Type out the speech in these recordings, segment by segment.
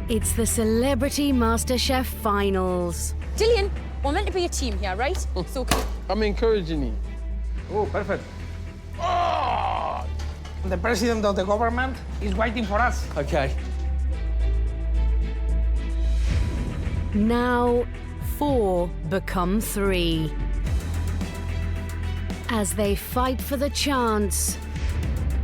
It's the Celebrity MasterChef finals. Dillian, we're meant to be a team here, right? So I'm encouraging you. Oh, perfect. Oh! The president of the government is waiting for us. Okay. Now, 4 become 3. As they fight for the chance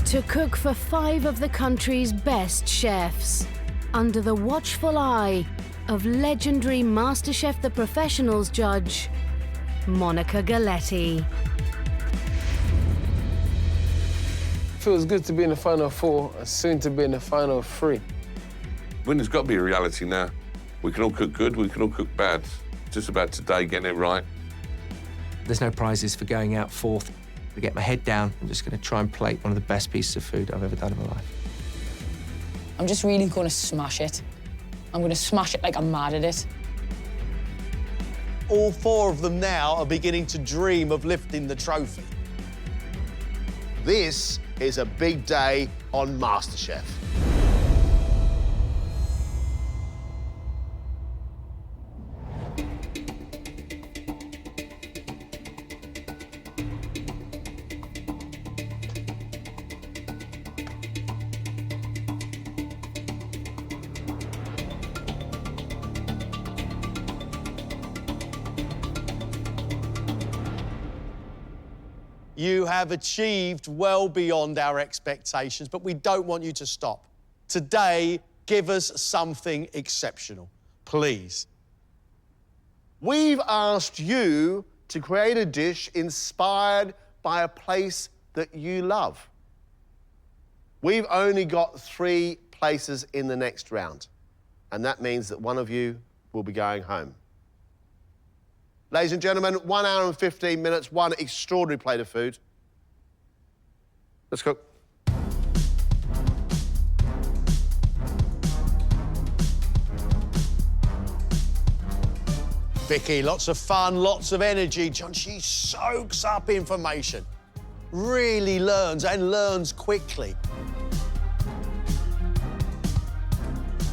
to cook for 5 of the country's best chefs, under the watchful eye of legendary MasterChef The Professionals judge, Monica Galetti. Feels good to be in the final 4 and soon to be in the final 3. Winning's got to be a reality now. We can all cook good, we can all cook bad. It's just about today getting it right. There's no prizes for going out 4th. To get my head down, I'm just going to try and plate one of the best pieces of food I've ever done in my life. I'm just really going to smash it. I'm going to smash it like I'm mad at it. All 4 of them now are beginning to dream of lifting the trophy. This is a big day on MasterChef. You have achieved well beyond our expectations, but we don't want you to stop. Today, give us something exceptional, please. We've asked you to create a dish inspired by a place that you love. We've only got 3 places in the next round, and that means that one of you will be going home. Ladies and gentlemen, 1 hour and 15 minutes, 1 extraordinary plate of food. Let's go. Vicky, lots of fun, lots of energy. John, she soaks up information, really learns and learns quickly.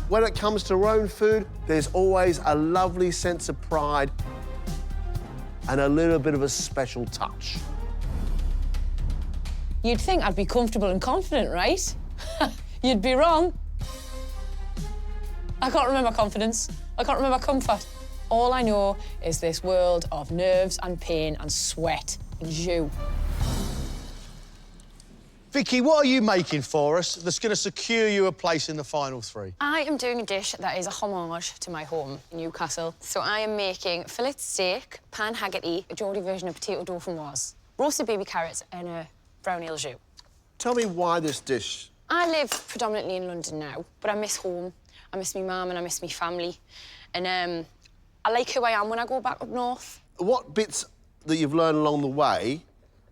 When it comes to her own food, there's always a lovely sense of pride and a little bit of a special touch. You'd think I'd be comfortable and confident, right? You'd be wrong. I can't remember confidence. I can't remember comfort. All I know is this world of nerves and pain and sweat and jus. Vicky, what are you making for us that's going to secure you a place in the final 3? I am doing a dish that is a homage to my home in Newcastle. So I am making fillet steak, pan Haggerty, a Geordie version of potato dauphinoise, roasted baby carrots and a brown ale jus. Tell me why this dish. I live predominantly in London now, but I miss home. I miss me mum and I miss me family. And I like who I am when I go back up north. What bits that you've learned along the way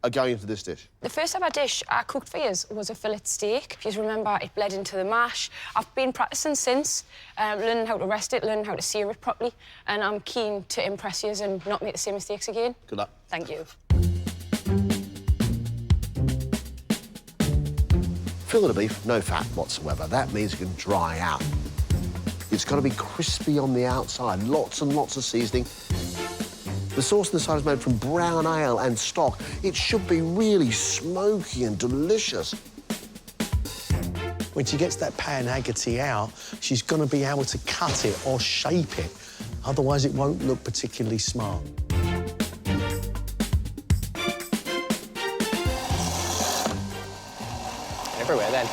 are going into this dish? The first ever dish I cooked for years was a fillet steak. If you remember, it bled into the mash. I've been practising since, learning how to rest it, learning how to sear it properly, and I'm keen to impress you and not make the same mistakes again. Good luck. Thank you. Fillet of beef, no fat whatsoever. That means it can dry out. It's got to be crispy on the outside, lots and lots of seasoning. The sauce on the side is made from brown ale and stock. It should be really smoky and delicious. When she gets that pan Haggerty out, she's going to be able to cut it or shape it. Otherwise, it won't look particularly smart. Everywhere, then.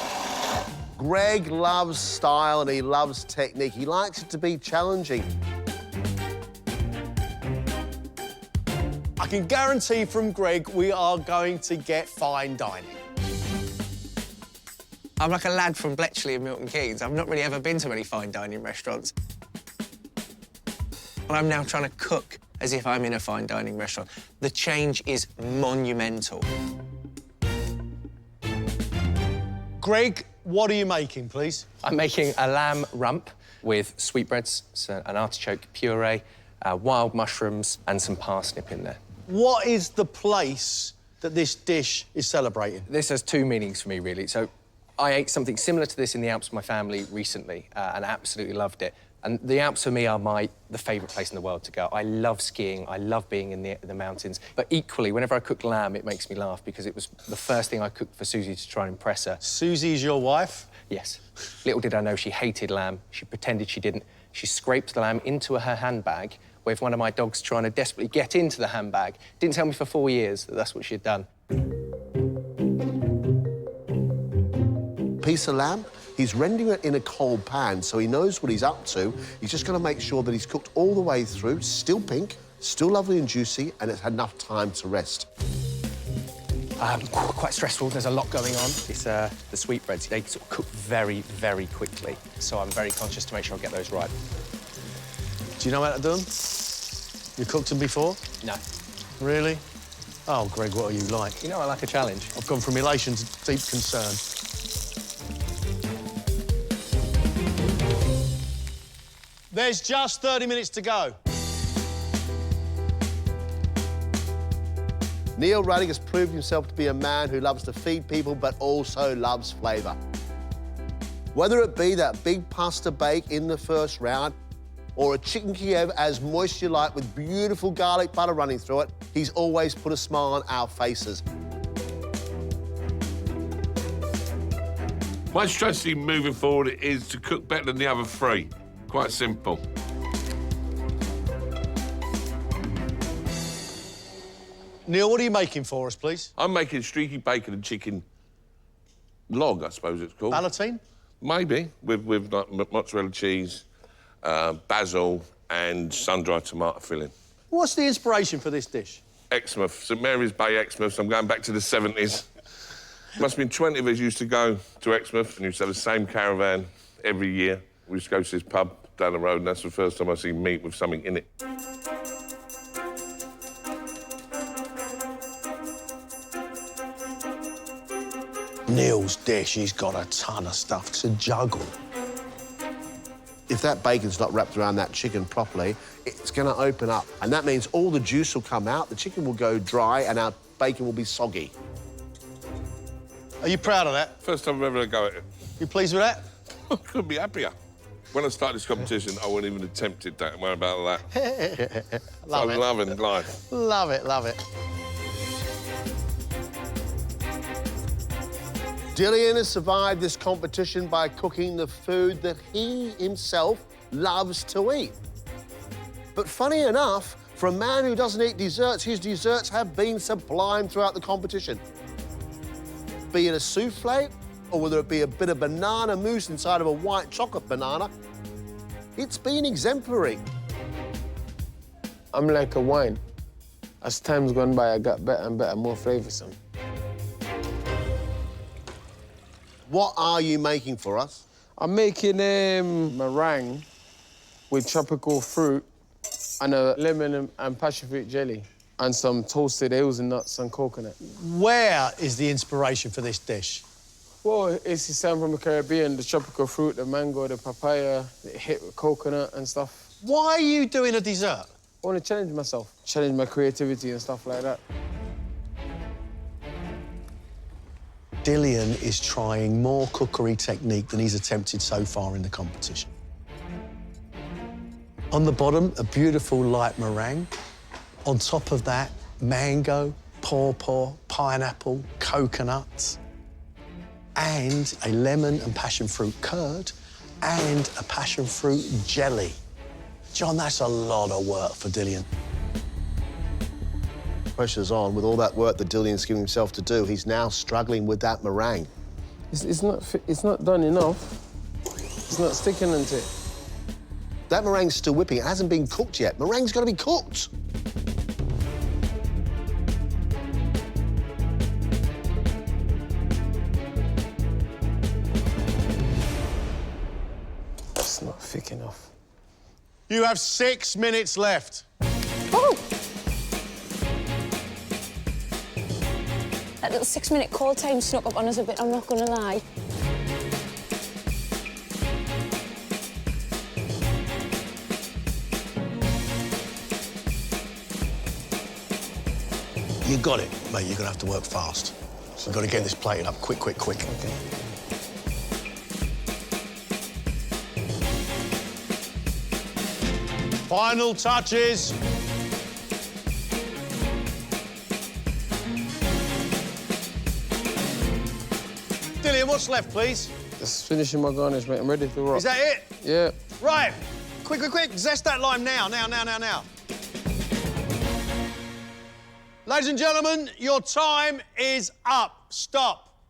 Greg loves style and he loves technique. He likes it to be challenging. I can guarantee from Greg we are going to get fine dining. I'm like a lad from Bletchley in Milton Keynes. I've not really ever been to many fine dining restaurants. But I'm now trying to cook as if I'm in a fine dining restaurant. The change is monumental. Greg, what are you making, please? I'm making a lamb rump with sweetbreads, so an artichoke puree, wild mushrooms and some parsnip in there. What is the place that this dish is celebrating? This has 2 meanings for me, really. So I ate something similar to this in the Alps with my family recently and absolutely loved it. And the Alps for me are the favourite place in the world to go. I love skiing, I love being in the mountains. But equally, whenever I cook lamb, it makes me laugh because it was the first thing I cooked for Susie to try and impress her. Susie's your wife? Yes. Little did I know she hated lamb. She pretended she didn't. She scraped the lamb into her handbag with one of my dogs trying to desperately get into the handbag. Didn't tell me for 4 years that that's what she'd done. Piece of lamb, he's rendering it in a cold pan, so he knows what he's up to. He's just going to make sure that he's cooked all the way through, still pink, still lovely and juicy, and it's had enough time to rest. Quite stressful. There's a lot going on. It's the sweetbreads. They sort of cook very, very quickly, so I'm very conscious to make sure I get those right. Do you know how to do them? You cooked them before? No. Really? Oh, Greg, what are you like? You know I like a challenge. I've gone from elation to deep concern. There's just 30 minutes to go. Neil Ruddick has proved himself to be a man who loves to feed people but also loves flavour. Whether it be that big pasta bake in the first round or a chicken Kiev as moist you like with beautiful garlic butter running through it, he's always put a smile on our faces. My strategy moving forward is to cook better than the other three. Quite simple. Neil, what are you making for us, please? I'm making streaky bacon and chicken log, I suppose it's called. Ballotine? Maybe, with like, mozzarella cheese, basil and sun-dried tomato filling. What's the inspiration for this dish? Exmouth, St Mary's Bay, Exmouth. I'm going back to the 70s. Must have been 20 of us used to go to Exmouth and used to have the same caravan every year. We used to go to this pub down the road, and that's the first time I see meat with something in it. Neil's dish, he's got a ton of stuff to juggle. If that bacon's not wrapped around that chicken properly, it's going to open up. And that means all the juice will come out, the chicken will go dry, and our bacon will be soggy. Are you proud of that? First time I've ever had a go at it. You pleased with that? I couldn't be happier. When I started this competition, I wouldn't even attempted that. What about that? Love it. I'm loving life. Love it, love it. Dillian has survived this competition by cooking the food that he himself loves to eat. But funny enough, for a man who doesn't eat desserts, his desserts have been sublime throughout the competition. Be it a souffle, or whether it be a bit of banana mousse inside of a white chocolate banana, it's been exemplary. I'm like a wine. As time's gone by, I got better and better, more flavoursome. What are you making for us? I'm making meringue with tropical fruit and a lemon and passion fruit jelly and some toasted hazelnuts and coconut. Where is the inspiration for this dish? Well, it's the same from the Caribbean, the tropical fruit, the mango, the papaya, the hit with coconut and stuff. Why are you doing a dessert? I want to challenge myself, challenge my creativity and stuff like that. Dillian is trying more cookery technique than he's attempted so far in the competition. On the bottom, a beautiful light meringue. On top of that, mango, pawpaw, pineapple, coconuts, and a lemon and passion fruit curd, and a passion fruit jelly. John, that's a lot of work for Dillian. Pressure's on. With all that work that Dillian's giving himself to do, he's now struggling with that meringue. It's not done enough. It's not sticking into it. That meringue's still whipping. It hasn't been cooked yet. Meringue's got to be cooked. It's not thick enough. You have 6 minutes left. Oh! That little 6-minute call time snuck up on us a bit, I'm not gonna lie. You got it, mate. You're gonna have to work fast. So you've got to get this plated up quick, quick, quick. Okay. Final touches. Dillian, what's left, please? Just finishing my garnish, mate. I'm ready to rock. Is that it? Yeah. Right. Quick, quick, quick. Zest that lime now. Ladies and gentlemen, your time is up. Stop.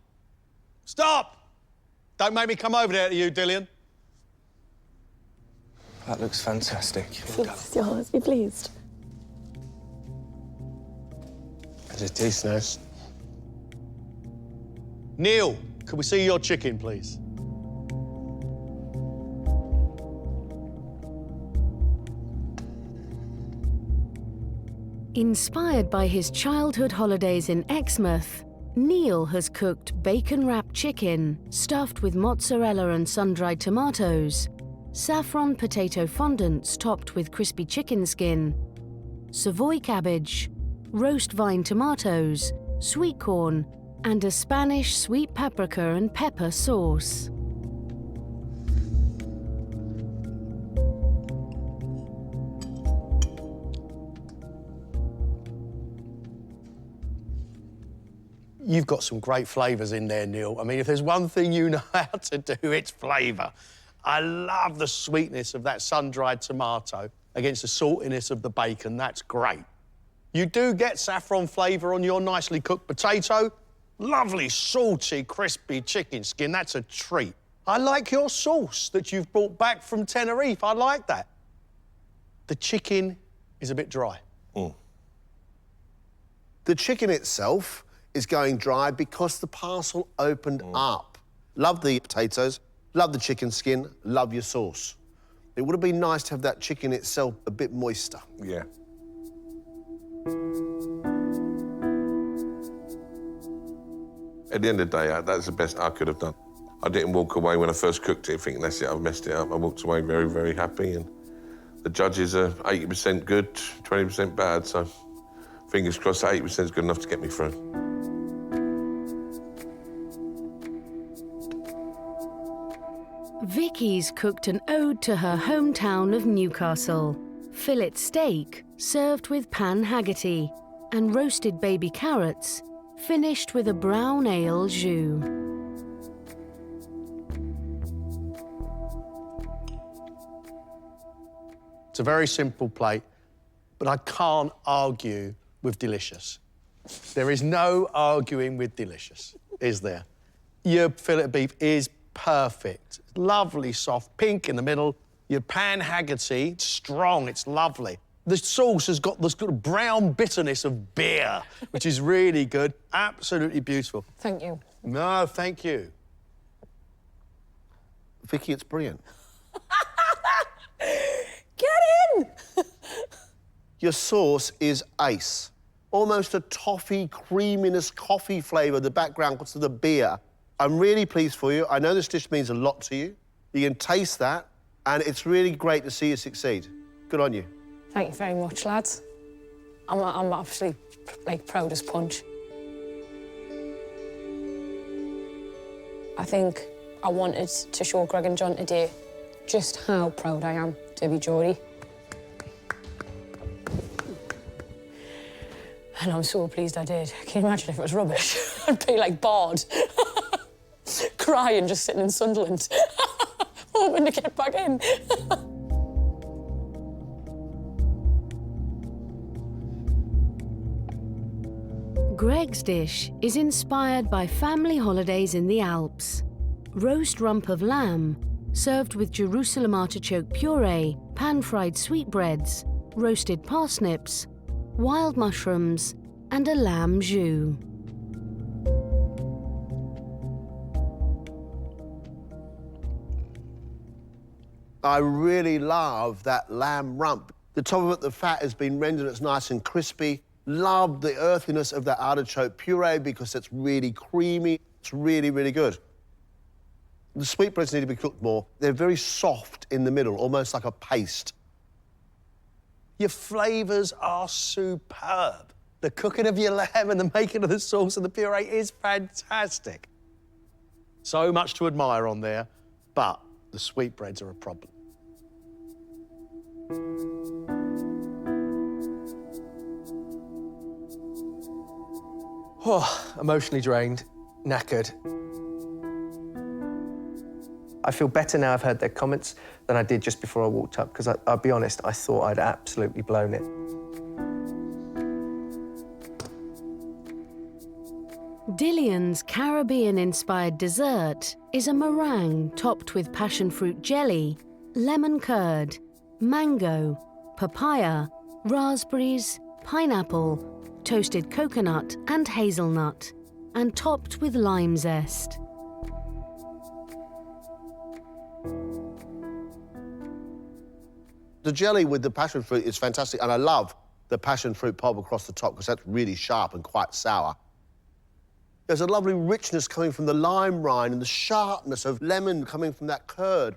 Stop. Don't make me come over there to you, Dillian. That looks fantastic. It's yours. Be pleased. It tastes nice. Neil, can we see your chicken, please? Inspired by his childhood holidays in Exmouth, Neil has cooked bacon-wrapped chicken stuffed with mozzarella and sun-dried tomatoes, saffron potato fondants topped with crispy chicken skin, Savoy cabbage, roast vine tomatoes, sweet corn, and a Spanish sweet paprika and pepper sauce. You've got some great flavours in there, Neil. I mean, if there's one thing you know how to do, it's flavour. I love the sweetness of that sun-dried tomato against the saltiness of the bacon. That's great. You do get saffron flavour on your nicely cooked potato. Lovely, salty, crispy chicken skin. That's a treat. I like your sauce that you've brought back from Tenerife. I like that. The chicken is a bit dry. The chicken itself is going dry because the parcel opened up. Love the potatoes, love the chicken skin, love your sauce. It would have been nice to have that chicken itself a bit moister. Yeah. At the end of the day, that's the best I could have done. I didn't walk away when I first cooked it thinking, that's it, I've messed it up. I walked away very, very happy, and the judges are 80% good, 20% bad, so fingers crossed 80% is good enough to get me through. Vicky's cooked an ode to her hometown of Newcastle. Fillet steak served with pan Haggerty and roasted baby carrots finished with a brown ale jus. It's a very simple plate, but I can't argue with delicious. There is no arguing with delicious, is there? Your fillet of beef is perfect. Lovely, soft, pink in the middle. Your pan Haggerty, it's strong, it's lovely. The sauce has got this sort of brown bitterness of beer, which is really good. Absolutely beautiful. Thank you. No, thank you. Vicky, it's brilliant. Get in! Your sauce is ace. Almost a toffee, creaminess, coffee flavour, the background to the beer. I'm really pleased for you. I know this dish means a lot to you. You can taste that, and it's really great to see you succeed. Good on you. Thank you very much, lads. I'm absolutely, proud as punch. I think I wanted to show Greg and John today just how proud I am to be Geordie. And I'm so pleased I did. Can you imagine if it was rubbish? I'd be, bored. Crying, just sitting in Sunderland, hoping to get back in. Greg's dish is inspired by family holidays in the Alps. Roast rump of lamb, served with Jerusalem artichoke puree, pan-fried sweetbreads, roasted parsnips, wild mushrooms, and a lamb jus. I really love that lamb rump. The top of it, the fat has been rendered, it's nice and crispy. Love the earthiness of that artichoke puree because it's really creamy. It's really, really good. The sweetbreads need to be cooked more. They're very soft in the middle, almost like a paste. Your flavours are superb. The cooking of your lamb and the making of the sauce and the puree is fantastic. So much to admire on there, but the sweetbreads are a problem. Oh, emotionally drained, knackered. I feel better now I've heard their comments than I did just before I walked up, because I'll be honest, I thought I'd absolutely blown it. Dillion's Caribbean-inspired dessert is a meringue topped with passion fruit jelly, lemon curd, mango, papaya, raspberries, pineapple, toasted coconut and hazelnut, and topped with lime zest. The jelly with the passion fruit is fantastic, and I love the passion fruit pulp across the top because that's really sharp and quite sour. There's a lovely richness coming from the lime rind and the sharpness of lemon coming from that curd.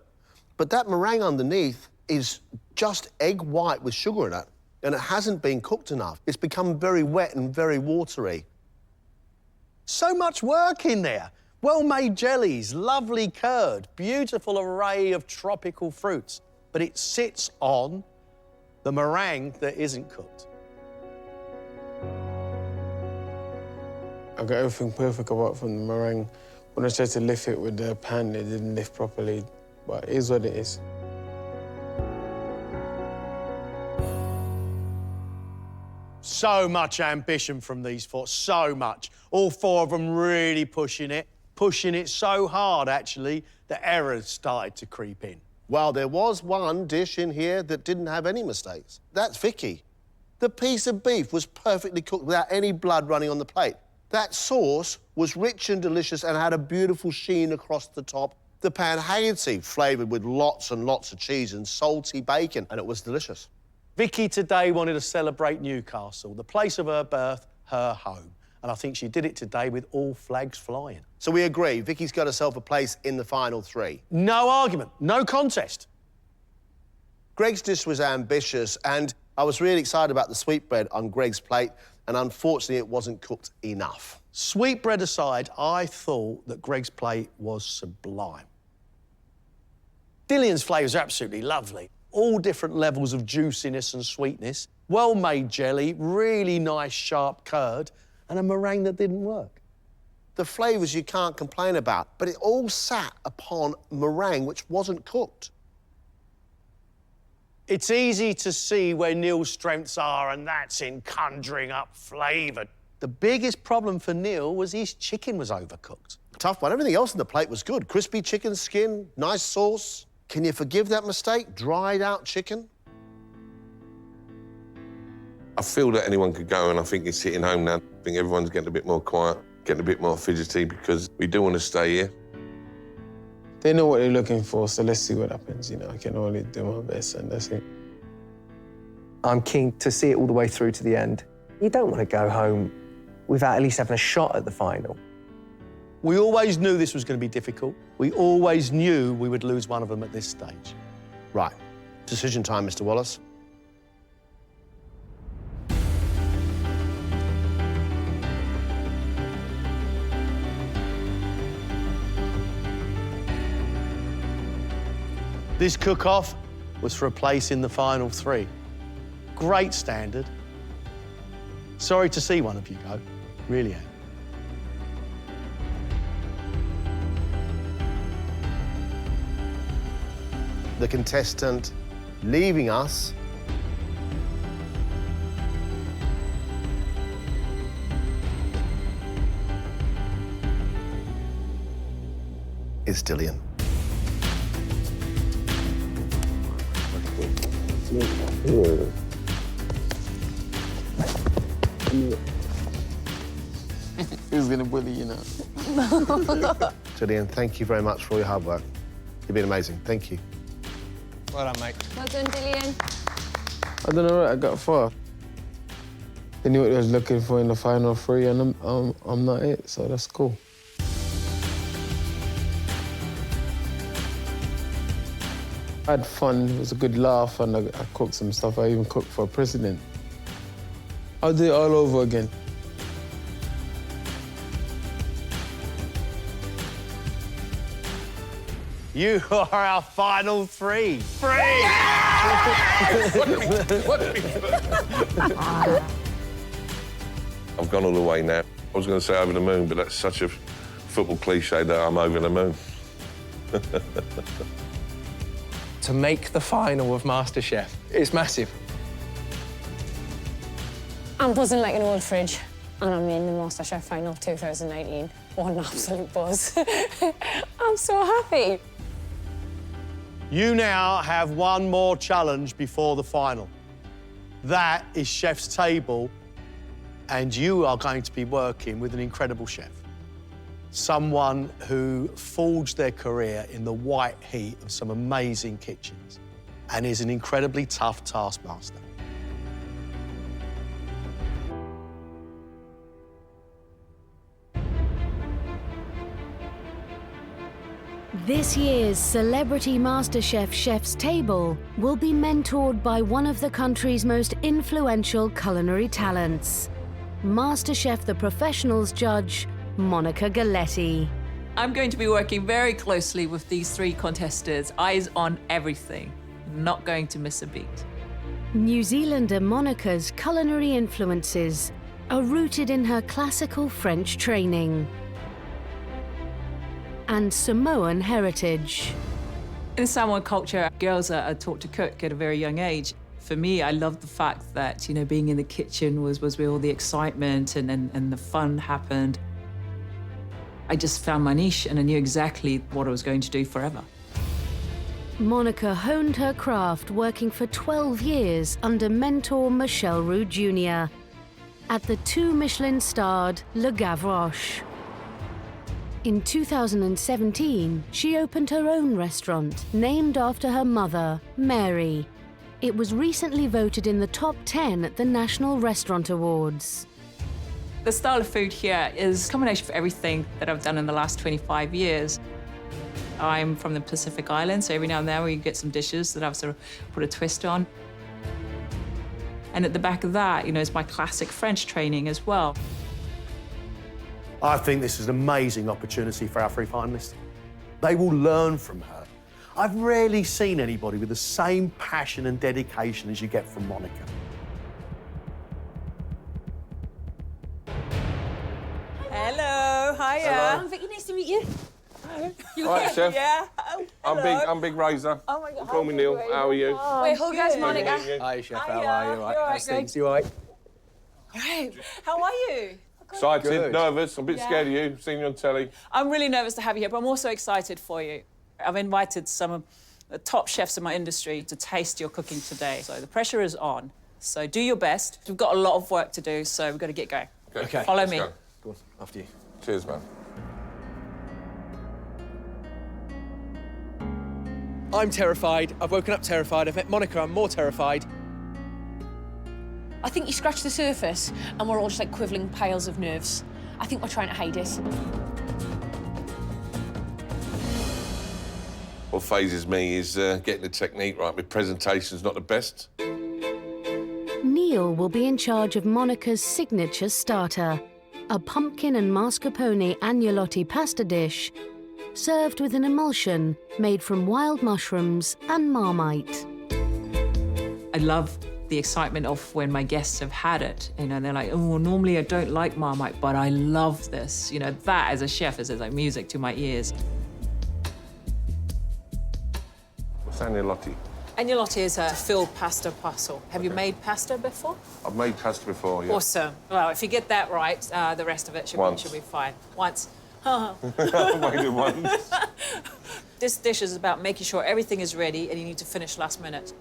But that meringue underneath is just egg white with sugar in it, and it hasn't been cooked enough. It's become very wet and very watery. So much work in there. Well-made jellies, lovely curd, beautiful array of tropical fruits. But it sits on the meringue that isn't cooked. I got everything perfect apart from the meringue. When I tried to lift it with the pan, it didn't lift properly, but it is what it is. So much ambition from these four, so much. All four of them really pushing it so hard, actually, that errors started to creep in. Well, there was one dish in here that didn't have any mistakes. That's Vicky. The piece of beef was perfectly cooked without any blood running on the plate. That sauce was rich and delicious and had a beautiful sheen across the top. The panhagidsi, flavoured with lots and lots of cheese and salty bacon, and it was delicious. Vicky today wanted to celebrate Newcastle, the place of her birth, her home. And I think she did it today with all flags flying. So we agree, Vicky's got herself a place in the final three. No argument, no contest. Greg's dish was ambitious, and I was really excited about the sweetbread on Greg's plate, and unfortunately it wasn't cooked enough. Sweetbread aside, I thought that Greg's plate was sublime. Dillion's flavours are absolutely lovely. All different levels of juiciness and sweetness, well-made jelly, really nice sharp curd, and a meringue that didn't work. The flavours you can't complain about, but it all sat upon meringue which wasn't cooked. It's easy to see where Neil's strengths are, and that's in conjuring up flavour. The biggest problem for Neil was his chicken was overcooked. Tough one. Everything else on the plate was good. Crispy chicken skin, nice sauce. Can you forgive that mistake? Dried out chicken? I feel that anyone could go, and I think it's hitting home now. I think everyone's getting a bit more quiet, getting a bit more fidgety, because we do want to stay here. They know what they're looking for, so let's see what happens, you know. I can only do my best, and that's it. I'm keen to see it all the way through to the end. You don't want to go home without at least having a shot at the final. We always knew this was going to be difficult. We always knew we would lose one of them at this stage. Right. Decision time, Mr. Wallace. This cook-off was for a place in the final three. Great standard. Sorry to see one of you go, really am. The contestant leaving us is Dillion. Who's gonna bully you now? Dillion, thank you very much for all your hard work. You've been amazing. Thank you. Well done, mate. Well done, Dillion. I don't know what I got far. They knew what they was looking for in the final three, and I'm not it, so that's cool. I had fun, it was a good laugh, and I cooked some stuff. I even cooked for a president. I'll do it all over again. You are our final three. Three! Yeah! I've gone all the way now. I was going to say over the moon, but that's such a football cliche that I'm over the moon. To make the final of MasterChef, it's massive. I'm buzzing like an old fridge, and I'm in the MasterChef final 2019. What an absolute buzz. I'm so happy. You now have one more challenge before the final. That is Chef's Table, and you are going to be working with an incredible chef. Someone who forged their career in the white heat of some amazing kitchens and is an incredibly tough taskmaster. This year's Celebrity MasterChef Chef's Table will be mentored by one of the country's most influential culinary talents, MasterChef The Professionals judge, Monica Galetti. I'm going to be working very closely with these three contestants, eyes on everything, not going to miss a beat. New Zealander Monica's culinary influences are rooted in her classical French training and Samoan heritage. In Samoan culture, girls are taught to cook at a very young age. For me, I love the fact that, you know, being in the kitchen was where all the excitement and the fun happened. I just found my niche and I knew exactly what I was going to do forever. Monica honed her craft working for 12 years under mentor Michel Roux Jr. at the 2 Michelin-starred Le Gavroche. In 2017, she opened her own restaurant named after her mother, Mary. It was recently voted in the top 10 at the National Restaurant Awards. The style of food here is a combination of everything that I've done in the last 25 years. I'm from the Pacific Islands, so every now and then we get some dishes that I've sort of put a twist on. And at the back of that, you know, is my classic French training as well. I think this is an amazing opportunity for our three finalists. They will learn from her. I've rarely seen anybody with the same passion and dedication as you get from Monica. Hello, hiya. Hello. Vicky, nice to meet you. You All right, Chef. Yeah. Oh, I'm Big Razor. Oh my God. Call me Neil. How are you? Wait, hold guys, Monica. Hi, Chef. Hiya. How are you? All right. You all right, How's things? You all right? All right. How are you? Excited, Good. nervous, I'm a bit scared of you, seen you on telly. I'm really nervous to have you here, but I'm also excited for you. I've invited some of the top chefs in my industry to taste your cooking today. So the pressure is on. So do your best. We've got a lot of work to do, so we've got to get going. Okay. Follow let's me. go. Go on, after you. Cheers, man. I'm terrified. I've woken up terrified. I've met Monica. I'm more terrified. I think you scratched the surface and we're all just like quivering piles of nerves. I think we're trying to hide it. What phases me is getting the technique right. My presentation's not the best. Neil will be in charge of Monica's signature starter, a pumpkin and mascarpone agnolotti pasta dish served with an emulsion made from wild mushrooms and Marmite. I love the excitement of when my guests have had it. You know, they're like, oh, normally I don't like Marmite, but I love this. You know, that as a chef is like music to my ears. What's agnolotti? Agnolotti is a filled pasta puzzle. Have you made pasta before? I've made pasta before, yeah. Awesome. Well, if you get that right, the rest of it should be fine. Once. I've made it once. This dish is about making sure everything is ready and you need to finish last minute.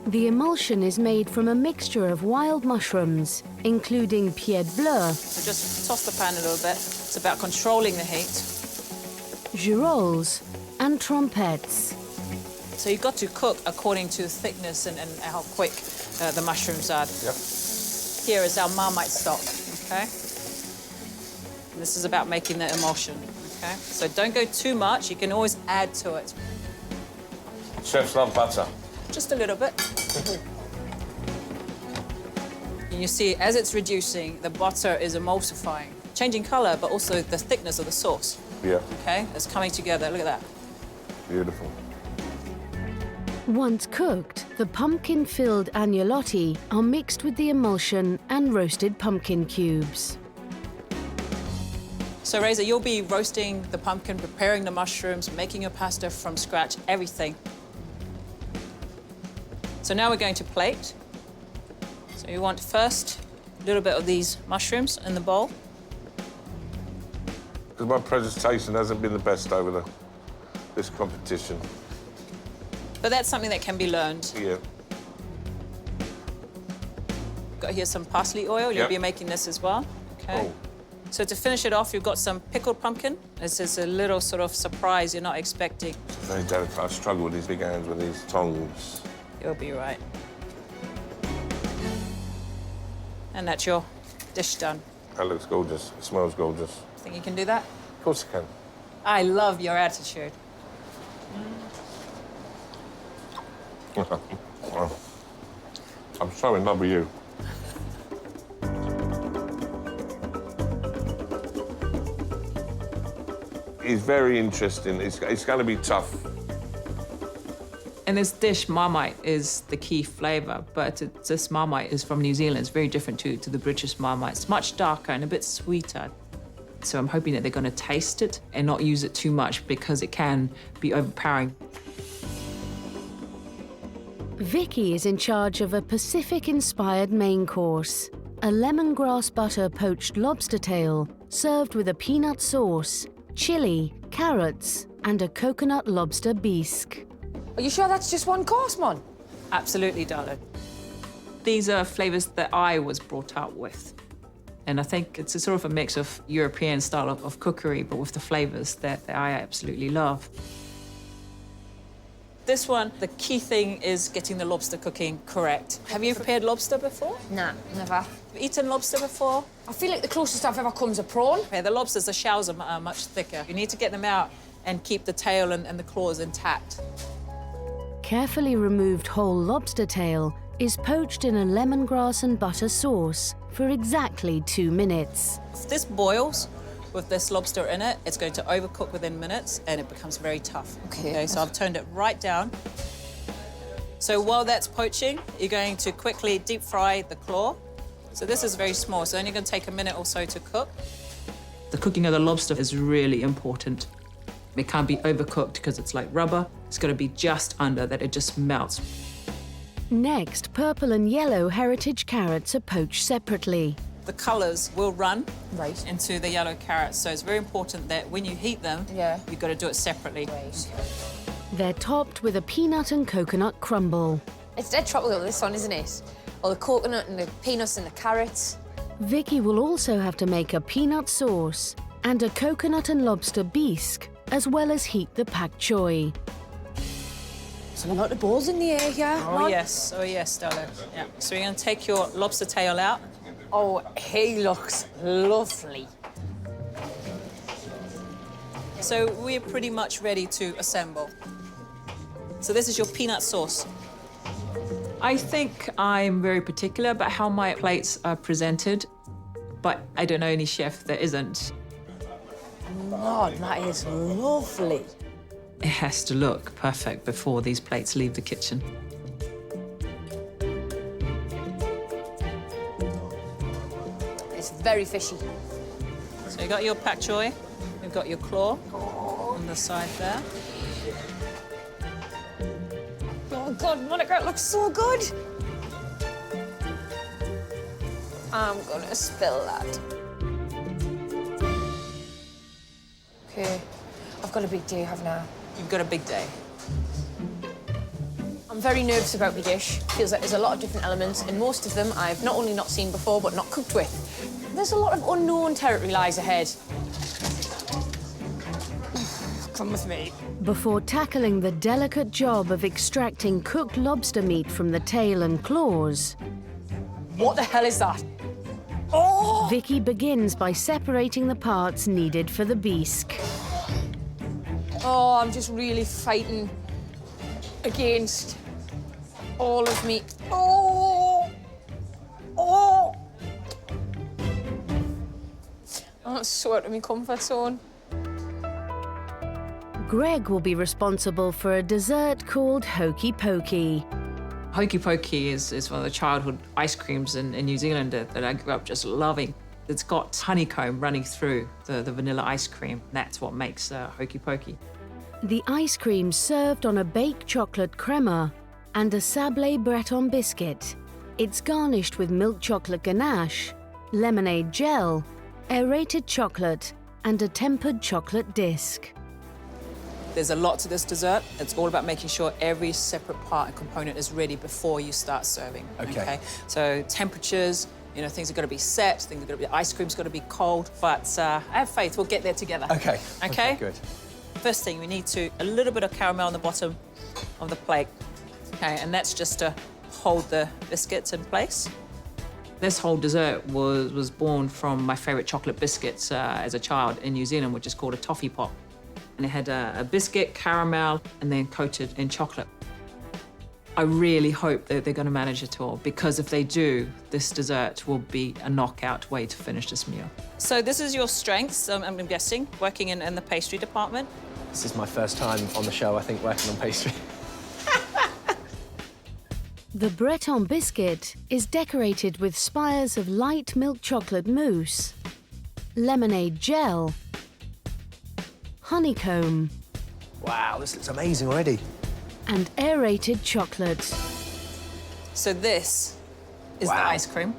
The emulsion is made from a mixture of wild mushrooms, including pied bleu, So just toss the pan a little bit. It's about controlling the heat. girolles, and trompettes. So you've got to cook according to the thickness and how quick the mushrooms are. Yep. Here is our Marmite stock, okay? This is about making the emulsion, okay? So don't go too much. You can always add to it. Chefs love butter. Just a little bit. And you see, as it's reducing, the butter is emulsifying, changing colour, but also the thickness of the sauce. Yeah. Okay, it's coming together. Look at that. Beautiful. Once cooked, the pumpkin-filled agnolotti are mixed with the emulsion and roasted pumpkin cubes. So, Reza, you'll be roasting the pumpkin, preparing the mushrooms, making your pasta from scratch, everything. So now we're going to plate. So you want first a little bit of these mushrooms in the bowl. Because my presentation hasn't been the best over this competition. But that's something that can be learned. Yeah. Got here some parsley oil. You'll Yep. be making this as well. Okay. Oh. So to finish it off, you've got some pickled pumpkin. This is a little sort of surprise you're not expecting. Very delicate. I struggle with these big hands with these tongs. You'll be right. And that's your dish done. That looks gorgeous. It smells gorgeous. Think you can do that? Of course I can. I love your attitude. Wow. I'm so in love with you. It's very interesting. It's going to be tough. In this dish, Marmite is the key flavour, but this Marmite is from New Zealand. It's very different to the British Marmite. It's much darker and a bit sweeter. So I'm hoping that they're going to taste it and not use it too much because it can be overpowering. Vicky is in charge of a Pacific-inspired main course, a lemongrass butter poached lobster tail served with a peanut sauce, chili, carrots, and a coconut lobster bisque. Are you sure that's just one course, Mon? Absolutely, darling. These are flavours that I was brought up with. And I think it's a sort of a mix of European style of cookery, but with the flavours that I absolutely love. This one, the key thing is getting the lobster cooking correct. Have you prepared lobster before? Nah, never. Have you eaten lobster before? I feel like the closest I've ever come is a prawn. Okay, the lobsters, the shells are much thicker. You need to get them out and keep the tail and the claws intact. Carefully removed whole lobster tail is poached in a lemongrass and butter sauce for exactly 2 minutes. If this boils with this lobster in it, it's going to overcook within minutes and it becomes very tough. Okay, so I've turned it right down. So while that's poaching, you're going to quickly deep fry the claw. So this is very small, so only going to take a minute or so to cook. The cooking of the lobster is really important. It can't be overcooked because it's like rubber. It's got to be just under, that it just melts. Next, purple and yellow heritage carrots are poached separately. The colours will run into the yellow carrots, so it's very important that when you heat them, you've got to do it separately. They're topped with a peanut and coconut crumble. It's dead tropical, this one, isn't it? All the coconut and the peanuts and the carrots. Vicky will also have to make a peanut sauce and a coconut and lobster bisque, as well as heat the pak choy. So a lot of balls in the air here. Oh, yes, darling. Yeah. So you're going to take your lobster tail out. Oh, he looks lovely. So we're pretty much ready to assemble. So this is your peanut sauce. I think I'm very particular about how my plates are presented, but I don't know any chef that isn't. Oh, that is lovely. It has to look perfect before these plates leave the kitchen. It's very fishy. So you got your pak choy, you've got your claw on the side there. Oh, God, Monica, it looks so good. I'm gonna spill that. Okay, I've got a big day, haven't I? You've got a big day. I'm very nervous about my dish. Feels like there's a lot of different elements, and most of them I've not only not seen before, but not cooked with. There's a lot of unknown territory lies ahead. Come with me. Before tackling the delicate job of extracting cooked lobster meat from the tail and claws, What the hell is that? Oh! Vicky begins by separating the parts needed for the bisque. Oh, I'm just really fighting against all of me. Oh! Oh! I'm so out of my comfort zone. Greg will be responsible for a dessert called Hokey Pokey. Hokey Pokey is one of the childhood ice creams in New Zealand that I grew up just loving. It's got honeycomb running through the vanilla ice cream. That's what makes Hokey Pokey. The ice cream served on a baked chocolate crema and a sablé Breton biscuit. It's garnished with milk chocolate ganache, lemonade gel, aerated chocolate, and a tempered chocolate disc. There's a lot to this dessert. It's all about making sure every separate part and component is ready before you start serving. Okay. So temperatures, you know, things are going to be set, the ice cream's got to be cold, but I have faith we'll get there together. Okay. Okay? Good. First thing, we need a little bit of caramel on the bottom of the plate. Okay, and that's just to hold the biscuits in place. This whole dessert was born from my favourite chocolate biscuits as a child in New Zealand, which is called a toffee pop. And it had a biscuit, caramel, and then coated in chocolate. I really hope that they're going to manage it all, because if they do, this dessert will be a knockout way to finish this meal. So this is your strengths, I'm guessing, working in the pastry department. This is my first time on the show, I think, working on pastry. The Breton biscuit is decorated with spires of light milk chocolate mousse, lemonade gel, honeycomb, Wow, this looks amazing already. and aerated chocolate. So this is the ice cream.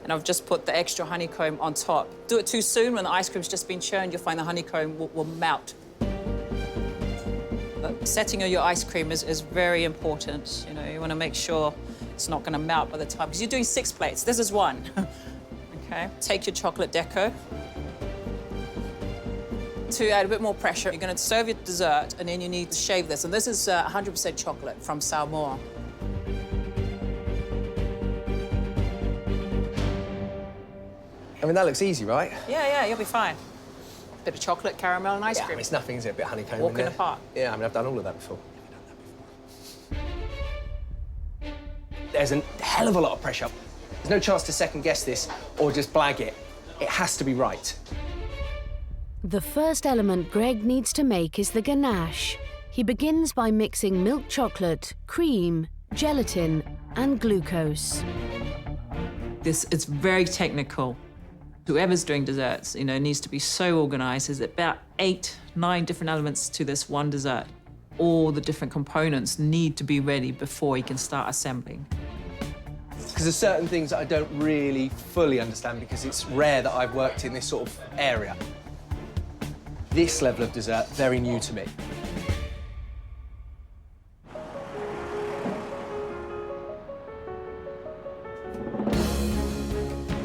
And I've just put the extra honeycomb on top. Do it too soon, when the ice cream's just been churned, you'll find the honeycomb will melt. The setting of your ice cream is very important. You know, you want to make sure it's not going to melt by the time, because you're doing 6 plates. This is 1. Okay. Take your chocolate deco. To add a bit more pressure, you're going to serve your dessert, and then you need to shave this. And this is 100% chocolate from Samoa. I mean, that looks easy, right? Yeah, you'll be fine. Bit of chocolate, caramel, and ice Yeah, I cream. mean, it's nothing, is it? A bit of honeycomb Walk in the there. park. Yeah, I mean, I've done all of that before. There's a hell of a lot of pressure. There's no chance to second-guess this or just blag it. It has to be right. The first element Greg needs to make is the ganache. He begins by mixing milk chocolate, cream, gelatin, and glucose. It's very technical. Whoever's doing desserts, you know, needs to be so organised. There's about 8, 9 different elements to this one dessert. All the different components need to be ready before you can start assembling. Because there's certain things that I don't really fully understand, because it's rare that I've worked in this sort of area. This level of dessert, very new to me.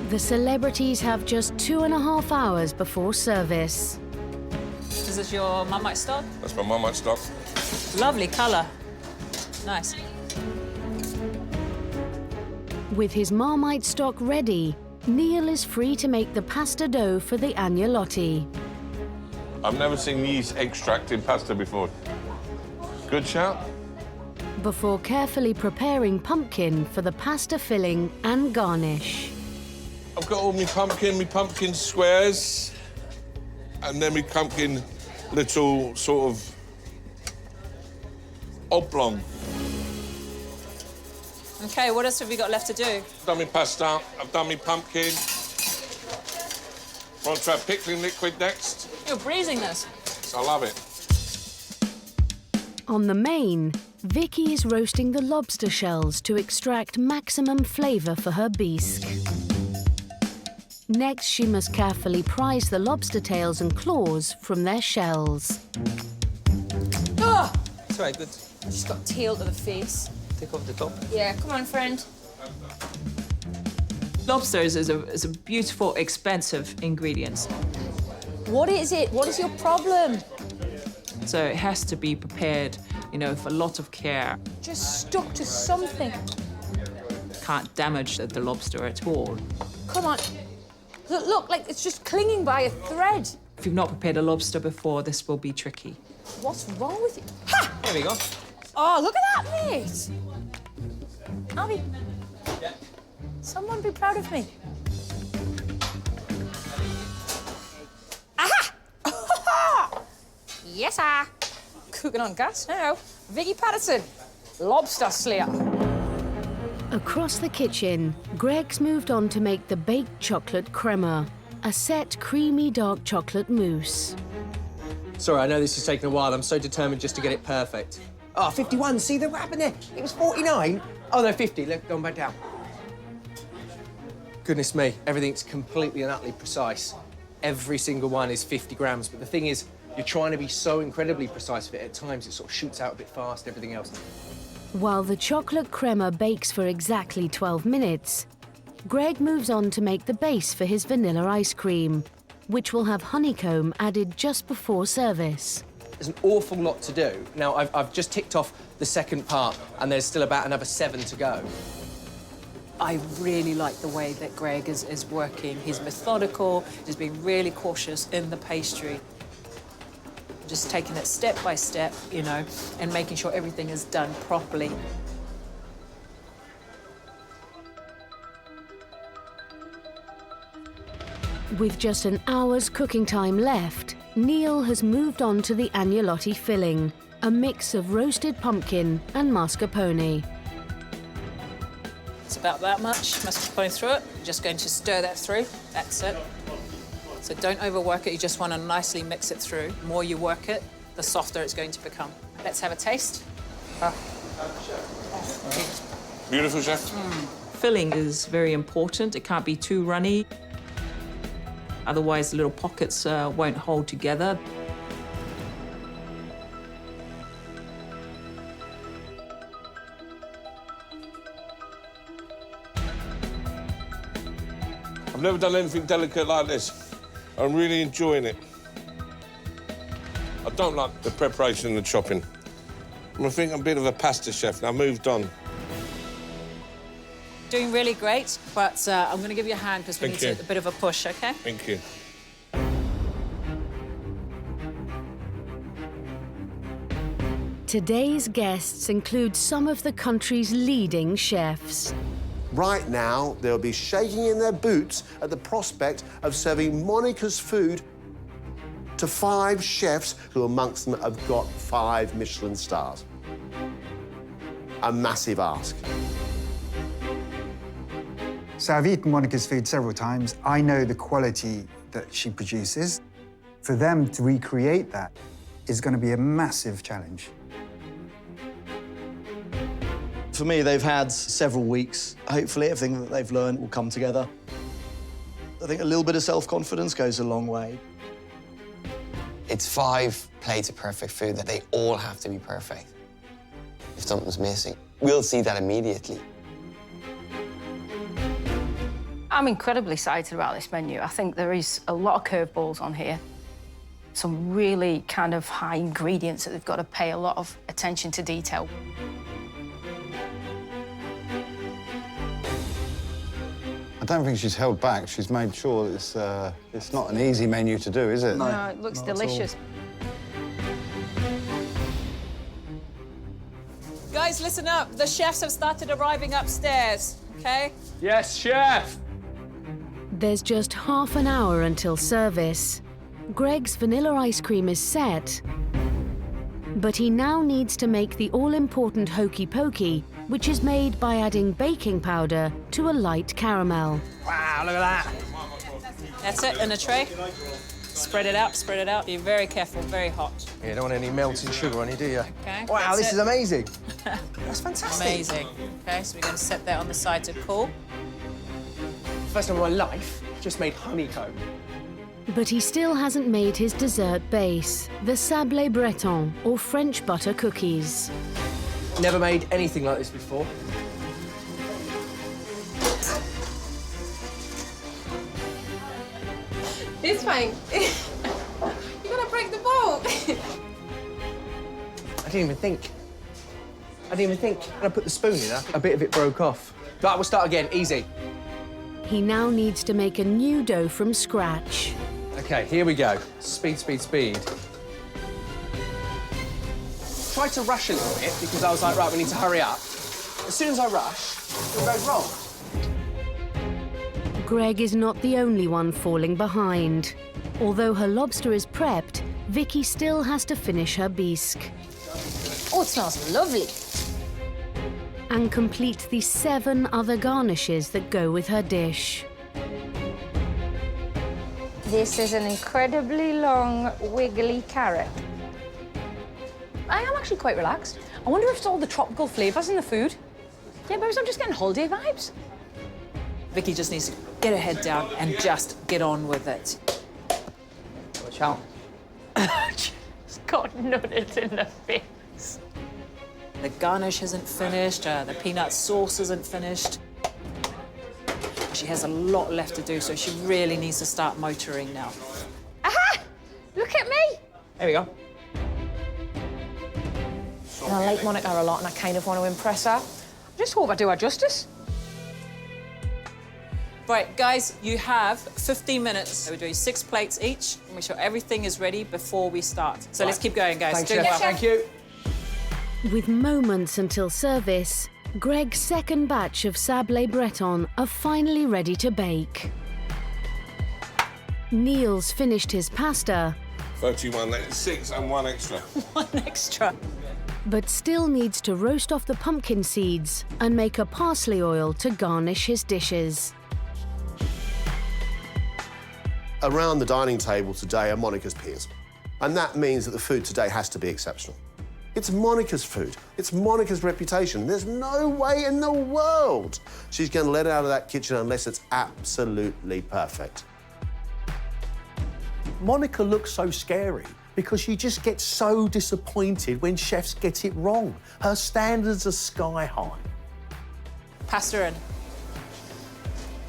The celebrities have just 2.5 hours before service. This is your Marmite stock. That's my Marmite stock. Lovely colour. Nice. With his Marmite stock ready, Neil is free to make the pasta dough for the agnolotti. I've never seen yeast extract in pasta before. Good shout. Before carefully preparing pumpkin for the pasta filling and garnish. I've got all my pumpkin squares, and then my pumpkin little sort of oblong. OK, what else have we got left to do? I've done my pasta, I've done my pumpkin. Want to try pickling liquid next? You're breezing this. I love it. On the main, Vicky is roasting the lobster shells to extract maximum flavour for her bisque. Next, she must carefully prise the lobster tails and claws from their shells. Oh! Sorry, good. I just got tail to the face. Take off the top. Yeah, come on, friend. Lobster is a beautiful, expensive ingredient. What is it? What is your problem? So it has to be prepared, you know, with a lot of care. Just stuck to something. Can't damage the lobster at all. Come on. Look, like it's just clinging by a thread. If you've not prepared a lobster before, this will be tricky. What's wrong with you? Ha! There we go. Oh, look at that, mate. Abby. Someone be proud of me. Aha! Yes, sir. cooking on gas now. Vicky Patterson, lobster slayer. Across the kitchen, Greg's moved on to make the baked chocolate crema, a set creamy dark chocolate mousse. Sorry, I know this is taking a while. I'm so determined just to get it perfect. Oh, 51, see what happened there? It was 49. Oh, no, 50. Let's go back down. Goodness me, everything's completely and utterly precise. Every single one is 50 grams, but the thing is, you're trying to be so incredibly precise with it. At times, it sort of shoots out a bit fast, everything else. While the chocolate crema bakes for exactly 12 minutes, Greg moves on to make the base for his vanilla ice cream, which will have honeycomb added just before service. There's an awful lot to do. Now, I've just ticked off the second part, and there's still about another 7 to go. I really like the way that Greg is working. He's methodical, he's being really cautious in the pastry. Just taking it step by step, you know, and making sure everything is done properly. With just an hour's cooking time left, Neil has moved on to the agnolotti filling, a mix of roasted pumpkin and mascarpone. It's about that much mascarpone through it. You're just going to stir that through. That's it. So don't overwork it. You just want to nicely mix it through. The more you work it, the softer it's going to become. Let's have a taste. Beautiful, chef. Filling is very important. It can't be too runny. Otherwise, the little pockets won't hold together. I've never done anything delicate like this. I'm really enjoying it. I don't like the preparation and the chopping. I think I'm a bit of a pasta chef, and I moved on. Doing really great, but I'm going to give you a hand because we need a bit of a push, OK? Thank you. Today's guests include some of the country's leading chefs. Right now, they'll be shaking in their boots at the prospect of serving Monica's food to 5 chefs who amongst them have got 5 Michelin stars. A massive ask. So I've eaten Monica's food several times. I know the quality that she produces. For them to recreate that is going to be a massive challenge. For me, they've had several weeks. Hopefully, everything that they've learned will come together. I think a little bit of self-confidence goes a long way. It's 5 plates of perfect food that they all have to be perfect. If something's missing, we'll see that immediately. I'm incredibly excited about this menu. I think there is a lot of curveballs on here. Some really kind of high ingredients that they've got to pay a lot of attention to detail. I don't think she's held back. She's made sure that it's not an easy menu to do, is it? No, it looks delicious. Guys, listen up. The chefs have started arriving upstairs, OK? Yes, chef! There's just half an hour until service. Greg's vanilla ice cream is set, but he now needs to make the all-important hokey pokey, which is made by adding baking powder to a light caramel. Wow, look at that. That's it, in a tray. Spread it out, spread it out. Be very careful, very hot. You don't want any melted sugar on you, do you? OK. Wow, this is amazing. That's fantastic. Amazing. OK, so we're going to set that on the side to cool. First time in my life, I've just made honeycomb. But he still hasn't made his dessert base, the sablé breton, or French butter cookies. Never made anything like this before. It's fine. You're gonna break the bowl. I didn't even think. When I put the spoon in, a bit of it broke off. Right, we'll start again, easy. He now needs to make a new dough from scratch. OK, here we go. Speed, speed, speed. Tried to rush a little bit because I was like, right, we need to hurry up. As soon as I rush, it goes wrong. Greg is not the only one falling behind. Although her lobster is prepped, Vicky still has to finish her bisque. Oh, it smells lovely. And complete the 7 other garnishes that go with her dish. This is an incredibly long, wiggly carrot. I am actually quite relaxed. I wonder if it's all the tropical flavours in the food. Yeah, maybe I'm just getting holiday vibes. Vicky just needs to get her head down and just get on with it. Watch out. Just got nutted in the face. The garnish isn't finished, the peanut sauce isn't finished. She has a lot left to do, so she really needs to start motoring now. Aha! Look at me! There we go. And I like Monica a lot, and I kind of want to impress her. I just hope I do her justice. Right, guys, you have 15 minutes. We're doing 6 plates each, and make sure everything is ready before we start. So let's keep going, guys. Thanks, Doing Chef. well. Thank you. With moments until service, Greg's second batch of sablé breton are finally ready to bake. Neil's finished his pasta, 31, that's 6 and 1 extra. 1 extra. but still needs to roast off the pumpkin seeds and make a parsley oil to garnish his dishes. Around the dining table today are Monica's peers. And that means that the food today has to be exceptional. It's Monica's food. It's Monica's reputation. There's no way in the world she's going to let out of that kitchen unless it's absolutely perfect. Monica looks so scary because she just gets so disappointed when chefs get it wrong. Her standards are sky high. Pasta in.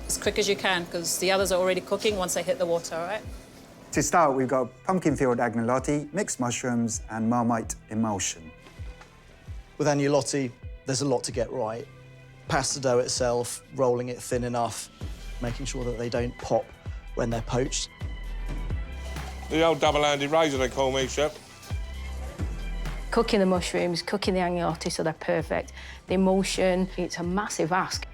As quick as you can, because the others are already cooking once they hit the water, all right? To start, we've got pumpkin-filled agnolotti, mixed mushrooms, and Marmite emulsion. With agnolotti, there's a lot to get right. Pasta dough itself, rolling it thin enough, making sure that they don't pop when they're poached. The old double-handed razor, they call me, Chef. Cooking the mushrooms, cooking the agnolotti so they're perfect. The emulsion, it's a massive ask.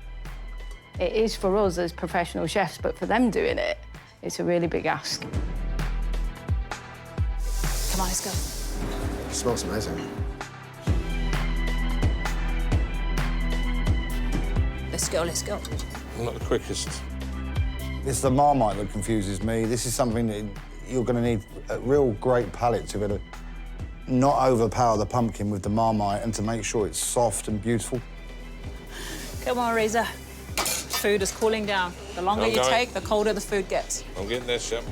It is for us as professional chefs, but for them doing it, it's a really big ask. Come on, let's go. It smells amazing. Let's go, let's go. I'm not the quickest. It's the Marmite that confuses me. This is something that you're going to need a real great palate to be able to not overpower the pumpkin with the Marmite and to make sure it's soft and beautiful. Come on, Reza. Food is cooling down. The longer you take, the colder the food gets. I'm getting there, Chef.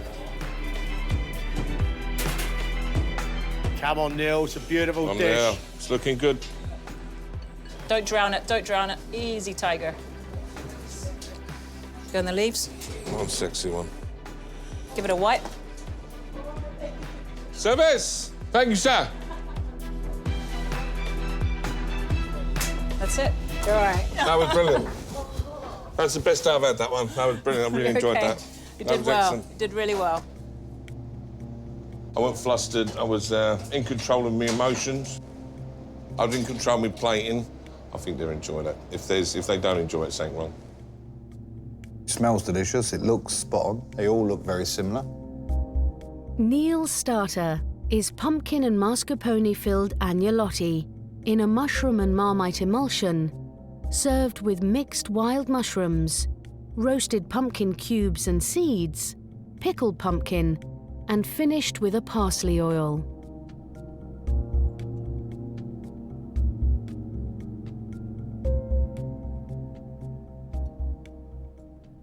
Come on, Neil, it's a beautiful I'm dish. there. It's looking good. Don't drown it, don't drown it. Easy, tiger. Go in the leaves. One sexy one. Give it a wipe. Service! Thank you, sir. That's it. You're all right. That was brilliant. That's the best I've had, that one. That was brilliant. I really enjoyed Okay. that. You That did was well. excellent. You did really well. I wasn't flustered. I was in control of my emotions. I was in control of my plating. I think they're enjoying it. If they don't enjoy it, something wrong. It smells delicious. It looks spot on. They all look very similar. Neil's starter is pumpkin and mascarpone-filled agnolotti in a mushroom and Marmite emulsion, served with mixed wild mushrooms, roasted pumpkin cubes and seeds, pickled pumpkin, and finished with a parsley oil.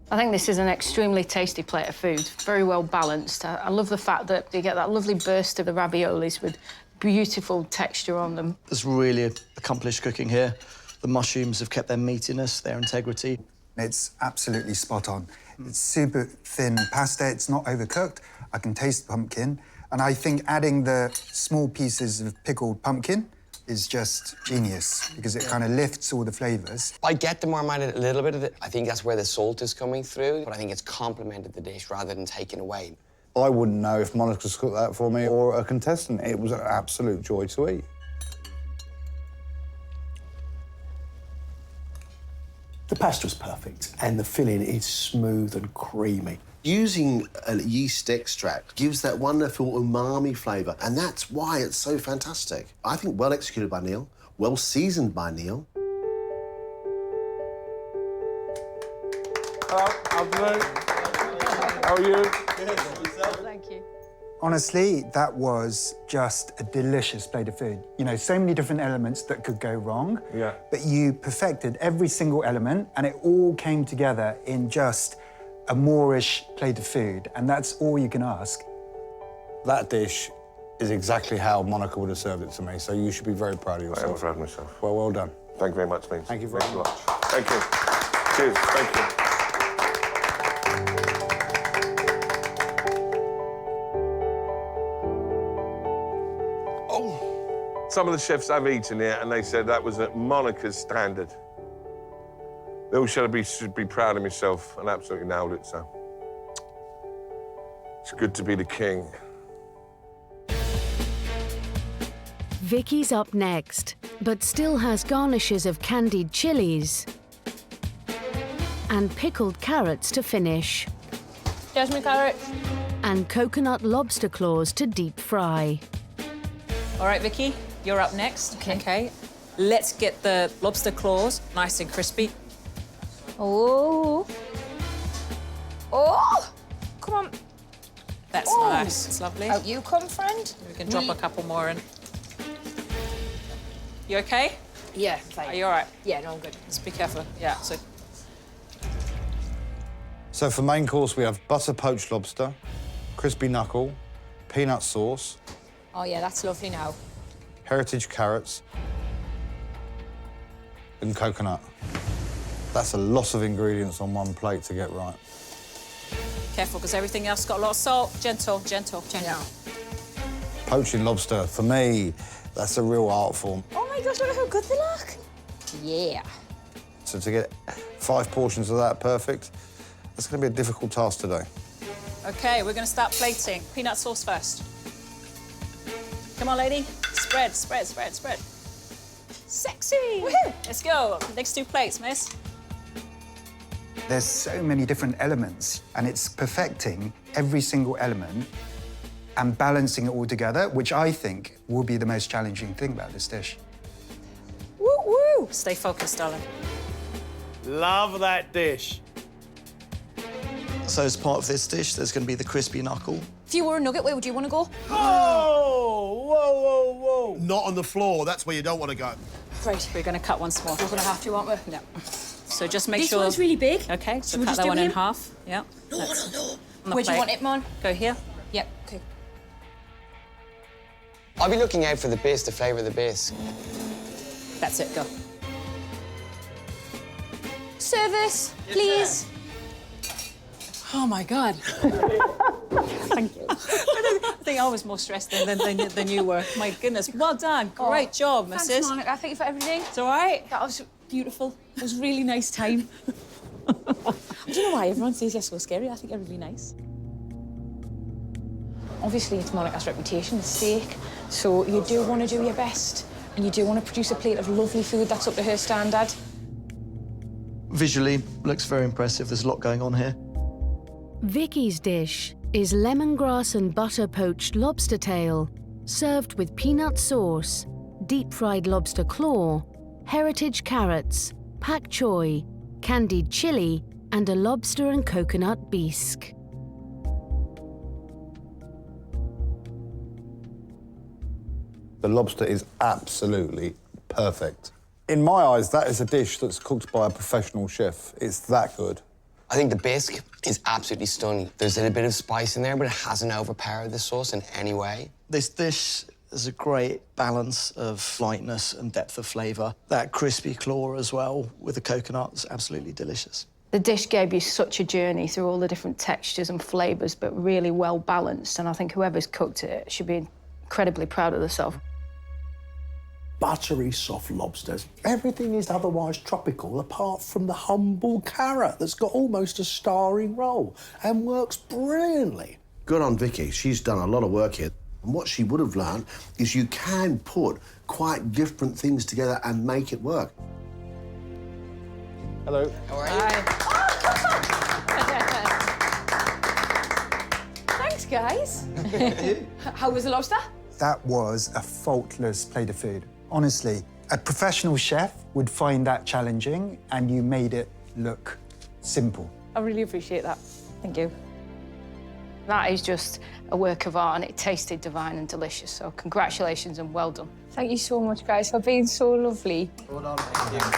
I think this is an extremely tasty plate of food, very well balanced. I love the fact that you get that lovely burst of the raviolis with beautiful texture on them. There's really accomplished cooking here. The mushrooms have kept their meatiness, their integrity. It's absolutely spot on. It's super thin pasta, it's not overcooked. I can taste the pumpkin. And I think adding the small pieces of pickled pumpkin is just genius because it kind of lifts all the flavours. I get the Marmite a little bit of it. I think that's where the salt is coming through, but I think it's complemented the dish rather than taken away. I wouldn't know if Monica's cooked that for me or a contestant. It was an absolute joy to eat. The pasta's perfect and the filling is smooth and creamy. Using a yeast extract gives that wonderful umami flavour, and that's why it's so fantastic. I think well executed by Neil, well seasoned by Neil. Hello, how are you? Thank you. Honestly, that was just a delicious plate of food. You know, so many different elements that could go wrong. Yeah. But you perfected every single element, and it all came together in just a Moorish plate of food, and that's all you can ask. That dish is exactly how Monica would have served it to me, so you should be very proud of yourself. I am proud of myself. Well, well done. Thank you very much, mate. Thank you very much. Thank you. Cheers. Thank you. Some of the chefs I've eaten here, and they said that was at Monica's standard. They all should be proud of myself, and absolutely nailed it, so. It's good to be the king. Vicky's up next, but still has garnishes of candied chilies and pickled carrots to finish, Jasmine carrot. and coconut lobster claws to deep fry. All right, Vicky, you're up next. Okay. Let's get the lobster claws nice and crispy. Oh. Oh! Come on. That's Oh. nice. It's lovely. Out you come, friend. We can drop a couple more in. You okay? Yeah, fine. Are you all right? Yeah, no, I'm good. Just be careful. Yeah, So for main course, we have butter poached lobster, crispy knuckle, peanut sauce, Oh, yeah, that's lovely now. heritage carrots, and coconut. That's a lot of ingredients on one plate to get right. careful, because everything else got a lot of salt. Gentle, gentle, gentle. Yeah. Poaching lobster, for me, that's a real art form. Oh my gosh, look how good they look. Yeah. So to get 5 portions of that perfect, that's going to be a difficult task today. Okay, we're going to start plating. Peanut sauce first. Come on, lady. Spread, spread, spread, spread. Sexy! Woohoo! Let's go. Next 2 plates, miss. There's so many different elements, and it's perfecting every single element and balancing it all together, which I think will be the most challenging thing about this dish. Woo, woo! Stay focused, darling. Love that dish. So as part of this dish, there's going to be the crispy knuckle. If you were a nugget, where would you want to go? Oh! Whoa, whoa, whoa! Not on the floor, that's where you don't want to go. Right, we're going to cut once more. We're going to have to, aren't we? No. So just make This sure... one's really big. OK, so Should we cut just that do one in him? half. Yeah. No. On the Where do you plate. want it, man? Go here. Yep, okay. I'll be looking out for the base, the flavour of the base. That's it, go. Service, please. Oh, my God. Thank you. I think I was more stressed than you were. My goodness, well done. Great job, Thanks, missus. Monica. Thank you for everything. It's all right. That was beautiful. It was a really nice time. I don't know why everyone says you're so scary. I think you're really nice. Obviously, it's Monica's reputation, the steak. So you do want to do your best, and you do want to produce a plate of lovely food that's up to her standard. Visually, looks very impressive. There's a lot going on here. Vicky's dish is lemongrass and butter poached lobster tail, served with peanut sauce, deep-fried lobster claw, heritage carrots, pak choy, candied chili, and a lobster and coconut bisque. The lobster is absolutely perfect. In my eyes, that is a dish that's cooked by a professional chef. It's that good. I think the bisque is absolutely stunning. There's a little bit of spice in there, but it hasn't overpowered the sauce in any way. This dish is a great balance of lightness and depth of flavour. That crispy claw as well with the coconut is absolutely delicious. The dish gave you such a journey through all the different textures and flavours, but really well balanced, and I think whoever's cooked it should be incredibly proud of themselves. Buttery, soft lobsters. Everything is otherwise tropical apart from the humble carrot that's got almost a starring role and works brilliantly. Good on Vicky. She's done a lot of work here. And what she would have learned is you can put quite different things together and make it work. Hello. How are you? guys. How was the lobster? That was a faultless plate of food. Honestly, a professional chef would find that challenging, and you made it look simple. I really appreciate that. Thank you. That is just a work of art, and it tasted divine and delicious, so congratulations and well done. Thank you so much, guys, for being so lovely. Well done. Thank you.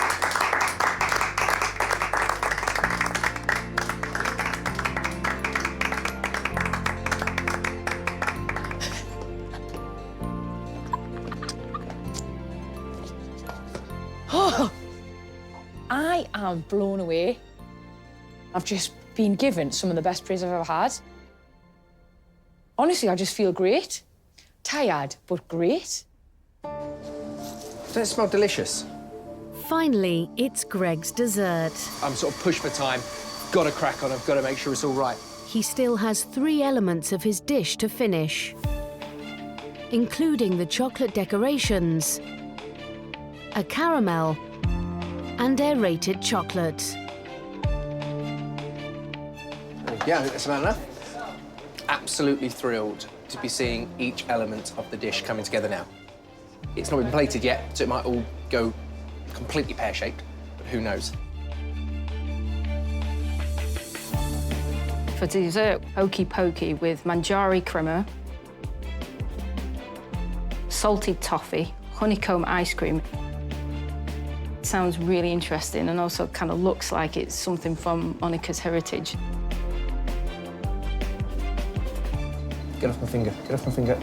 I am blown away. I've just been given some of the best praise I've ever had. Honestly, I just feel great. Tired, but great. Does it smell delicious? Finally, it's Greg's dessert. I'm sort of pushed for time. Got to crack on. I've got to make sure it's all right. He still has 3 elements of his dish to finish, including the chocolate decorations, a caramel, and aerated chocolate. Yeah, I think that's about enough. Absolutely thrilled to be seeing each element of the dish coming together now. It's not been plated yet, so it might all go completely pear-shaped, but who knows? For dessert, hokey pokey with manjari crema, salted toffee, honeycomb ice cream. It sounds really interesting and also kind of looks like it's something from Monica's heritage. Get off my finger, get off my finger.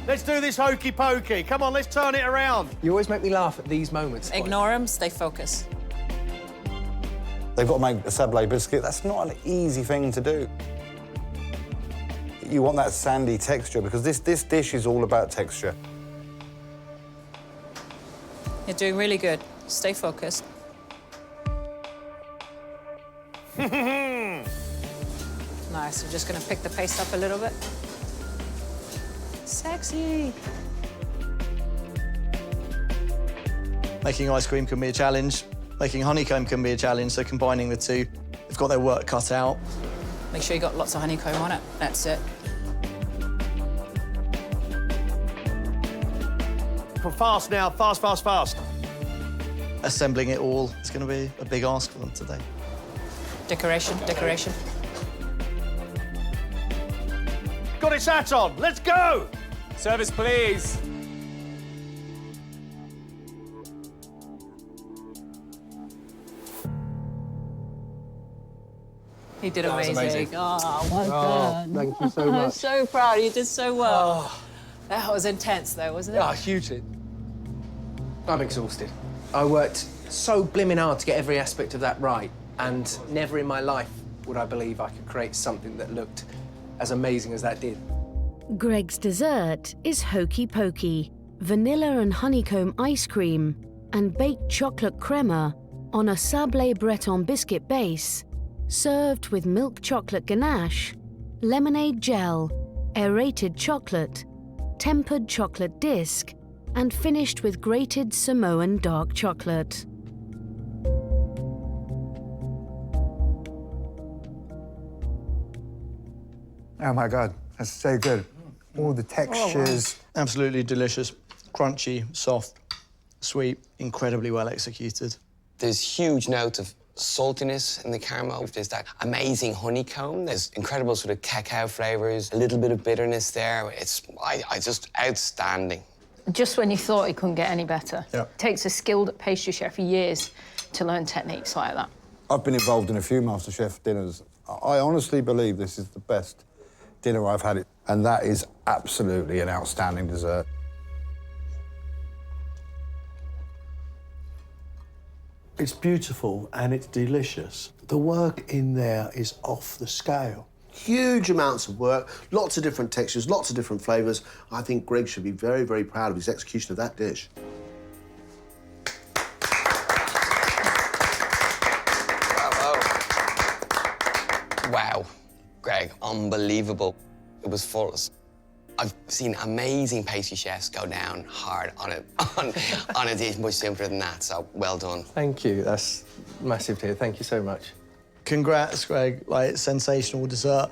Let's do this hokey pokey. Come on, let's turn it around. You always make me laugh at these moments. Ignore them, stay focused. They've got to make a sablé biscuit. That's not an easy thing to do. You want that sandy texture because this dish is all about texture. You're doing really good. Stay focused. Nice. We're just going to pick the paste up a little bit. Sexy. Making ice cream can be a challenge. Making honeycomb can be a challenge, so combining the two, they've got their work cut out. Make sure you got lots of honeycomb on it. That's it. Fast now, fast, fast, fast. Assembling it all is going to be a big ask for them today. Decoration, decoration. Got it sat on, let's go! Service, please. He did That was amazing. amazing. Oh, well done. Thank you so much. I'm so proud. You did so well. Oh. That was intense, though, wasn't it? Yeah, hugely. I'm exhausted. I worked so blimmin' hard to get every aspect of that right, and never in my life would I believe I could create something that looked as amazing as that did. Greg's dessert is hokey pokey, vanilla and honeycomb ice cream, and baked chocolate crema on a sablé Breton biscuit base, served with milk chocolate ganache, lemonade gel, aerated chocolate, tempered chocolate disc, and finished with grated Samoan dark chocolate. Oh my God, that's so good. All the textures. Oh, wow. Absolutely delicious. Crunchy, soft, sweet, incredibly well executed. There's huge notes of saltiness in the caramel. There's that amazing honeycomb. There's incredible sort of cacao flavors, a little bit of bitterness there. It's just outstanding. Just when you thought it couldn't get any better. Yeah. It takes a skilled pastry chef years to learn techniques like that. I've been involved in a few MasterChef dinners. I honestly believe this is the best dinner I've had, and that is absolutely an outstanding dessert. It's beautiful and it's delicious. The work in there is off the scale. Huge amounts of work, lots of different textures, lots of different flavours. I think Greg should be very, very proud of his execution of that dish. Wow, Greg, unbelievable. It was flawless. I've seen amazing pastry chefs go down hard on a dish much simpler than that, so well done. Thank you. That's massive to hear. Thank you so much. Congrats, Greg. Like, sensational dessert.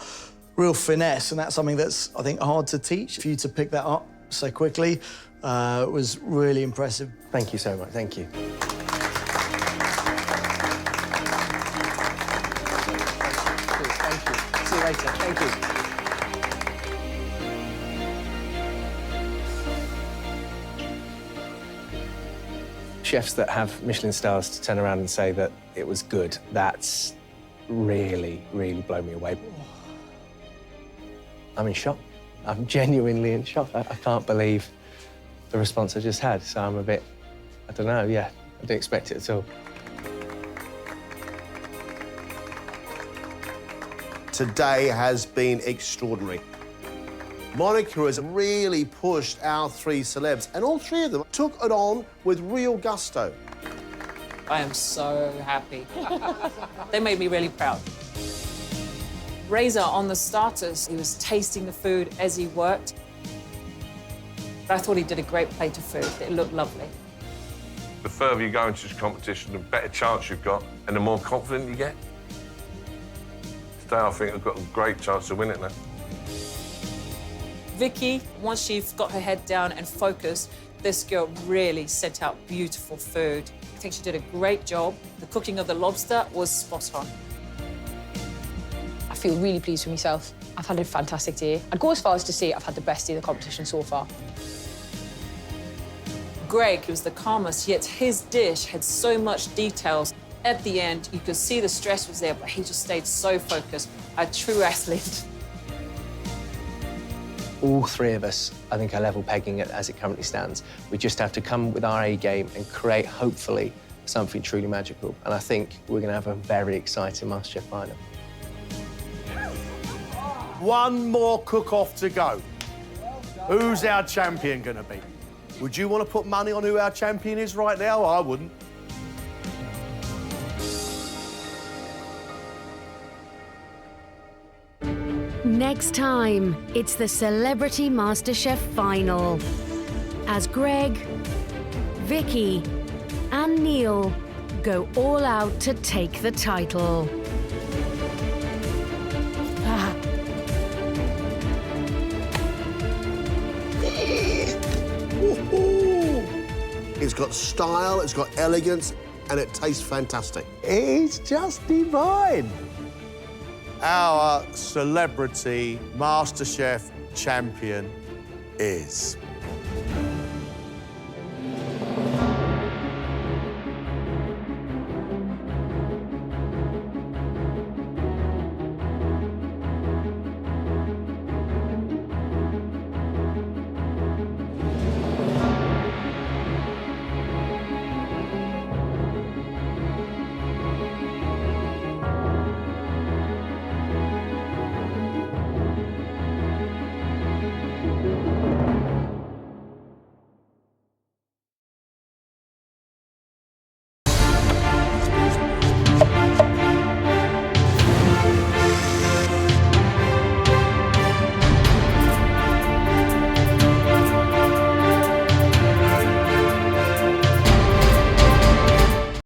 real finesse, and that's something that's, I think, hard to teach. For you to pick that up so quickly was really impressive. Thank you so much, thank you. Thank you. See you later, thank you. Chefs that have Michelin stars to turn around and say that it was good, that's really, really blown me away. I'm in shock. I'm genuinely in shock. I can't believe the response I just had, so I'm a bit, I don't know, yeah, I didn't expect it at all. Today has been extraordinary. Monica has really pushed our 3 celebs, and all 3 of them took it on with real gusto. I am so happy. They made me really proud. Razor on the starters, he was tasting the food as he worked. I thought he did a great plate of food. It looked lovely. The further you go into this competition, the better chance you've got and the more confident you get. Today, I think I've got a great chance to win it now. Vicky, once she got her head down and focused, this girl really sent out beautiful food. I think she did a great job. The cooking of the lobster was spot on. I feel really pleased with myself. I've had a fantastic day. I'd go as far as to say I've had the best day of the competition so far. Greg was the calmest, yet his dish had so much details. At the end, you could see the stress was there, but he just stayed so focused. A true athlete. All 3 of us, I think, are level pegging it as it currently stands. We just have to come with our A game and create, hopefully, something truly magical. And I think we're going to have a very exciting MasterChef final. One more cook-off to go. Who's our champion going to be? Would you want to put money on who our champion is right now? I wouldn't. Next time, it's the Celebrity MasterChef final. As Greg, Vicky, and Neil go all out to take the title. It's got style, it's got elegance, and it tastes fantastic. It's just divine. Our Celebrity MasterChef champion is...